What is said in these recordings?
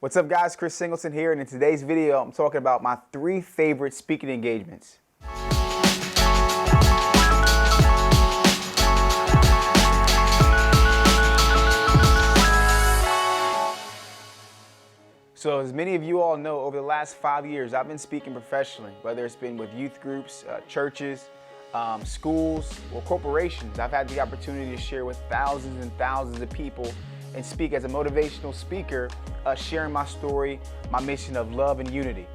What's up guys, Chris Singleton here, and in today's video I'm talking about my 3 favorite speaking engagements. So as many of you all know, over the last 5 years I've been speaking professionally, whether it's been with youth groups, churches, schools, or corporations. I've had the opportunity to share with thousands and thousands of people and speak as a motivational speaker, sharing my story, my mission of love and unity.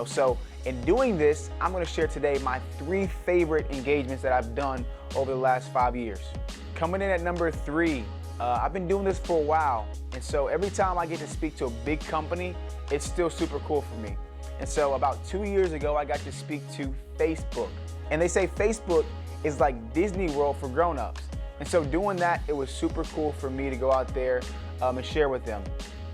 So in doing this, I'm going to share today my 3 favorite engagements that I've done over the last 5 years. Coming in at number 3, I've been doing this for a while, and so every time I get to speak to a big company, it's still super cool for me. And so about 2 years ago, I got to speak to Facebook. And they say Facebook is like Disney World for grown-ups. And so doing that, it was super cool for me to go out there and share with them.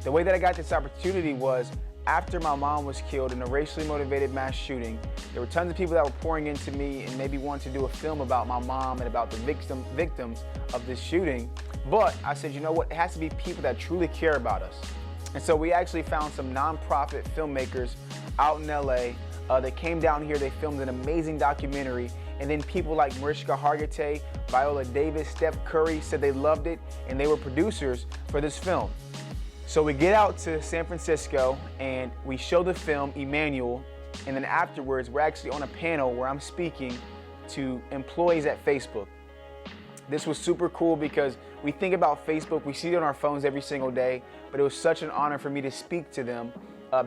The way that I got this opportunity was after my mom was killed in a racially motivated mass shooting. There were tons of people that were pouring into me and maybe wanted to do a film about my mom and about the victims of this shooting. But I said, you know what, it has to be people that truly care about us. And so we actually found some nonprofit filmmakers out in LA. They came down here, they filmed an amazing documentary, and then people like Mariska Hargitay, Viola Davis, Steph Curry said they loved it, and they were producers for this film. So we get out to San Francisco and we show the film, Emmanuel, and then afterwards we're actually on a panel where I'm speaking to employees at Facebook. This was super cool because we think about Facebook, we see it on our phones every single day, but it was such an honor for me to speak to them.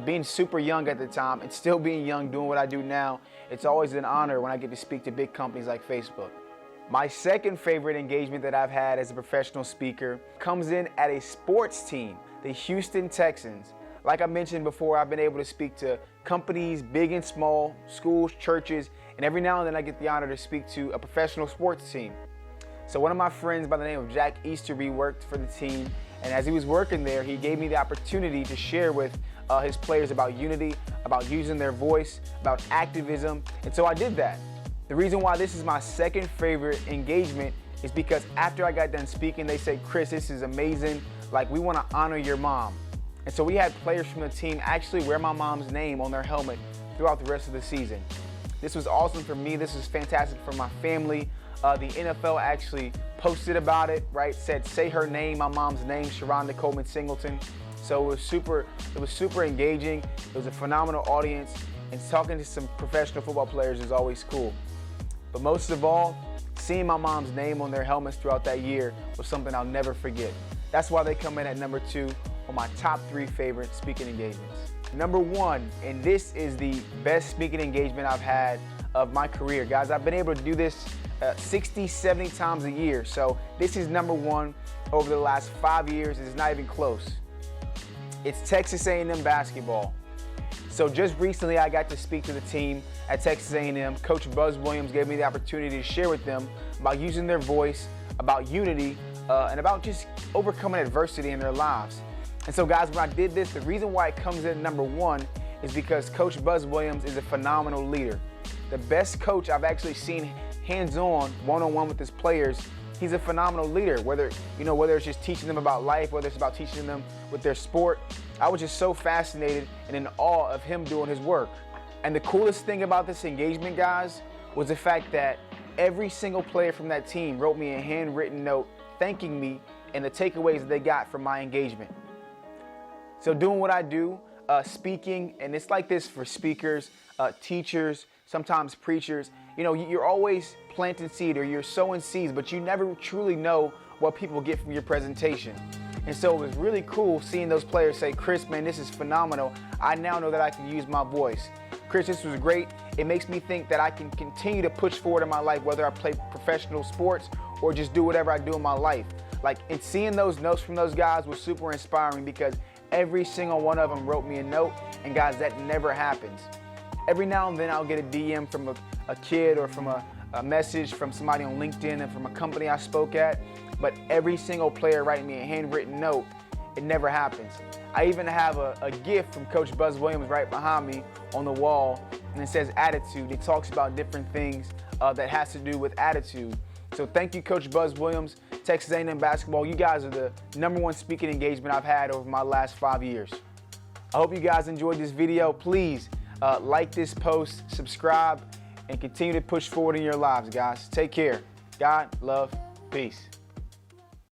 Being super young at the time and still being young doing what I do now, it's always an honor when I get to speak to big companies like Facebook. My second favorite engagement that I've had as a professional speaker comes in at a sports team, the Houston Texans. Like I mentioned before, I've been able to speak to companies, big and small, schools, churches, and every now and then I get the honor to speak to a professional sports team. So one of my friends by the name of Jack Easterby worked for the team, and as he was working there, he gave me the opportunity to share with his players about unity, about using their voice, about activism, and so I did that. The reason why this is my second favorite engagement is because after I got done speaking, they said, Chris, this is amazing, like we want to honor your mom. And so we had players from the team actually wear my mom's name on their helmet throughout the rest of the season. This was awesome for me, this was fantastic for my family. The NFL actually posted about it, right? Said, say her name, my mom's name, Sharonda Coleman Singleton. So it was super engaging. It was a phenomenal audience, and talking to some professional football players is always cool. But most of all, seeing my mom's name on their helmets throughout that year was something I'll never forget. That's why they come in at number 2 on my top 3 favorite speaking engagements. Number 1, and this is the best speaking engagement I've had of my career. Guys, I've been able to do this 60, 70 times a year. So this is number 1 over the last 5 years. It's not even close. It's Texas A&M basketball. So just recently I got to speak to the team at Texas A&M. Coach Buzz Williams gave me the opportunity to share with them about using their voice, about unity, and about just overcoming adversity in their lives. And so guys, when I did this, the reason why it comes in at number 1 is because Coach Buzz Williams is a phenomenal leader. The best coach I've actually seen hands-on, one-on-one with his players. He's a phenomenal leader, whether it's just teaching them about life, whether it's about teaching them with their sport. I was just so fascinated and in awe of him doing his work. And the coolest thing about this engagement, guys, was the fact that every single player from that team wrote me a handwritten note thanking me and the takeaways that they got from my engagement. So doing what I do, speaking, and it's like this for speakers, teachers, sometimes preachers, you're always planting seed or you're sowing seeds, but you never truly know what people get from your presentation. And so it was really cool seeing those players say, Chris, man, this is phenomenal. I now know that I can use my voice. Chris, this was great. It makes me think that I can continue to push forward in my life, whether I play professional sports or just do whatever I do in my life. And seeing those notes from those guys was super inspiring because every single one of them wrote me a note, and guys, that never happens. Every now and then I'll get a DM from a kid or from a message from somebody on LinkedIn and from a company I spoke at, but every single player writing me a handwritten note, it never happens. I even have a gift from Coach Buzz Williams right behind me on the wall, and it says attitude. It talks about different things that has to do with attitude. So thank you, Coach Buzz Williams, Texas A&M basketball. You guys are the #1 speaking engagement I've had over my last 5 years. I hope you guys enjoyed this video. Please like this post, subscribe, and continue to push forward in your lives, guys. Take care. God, love, peace.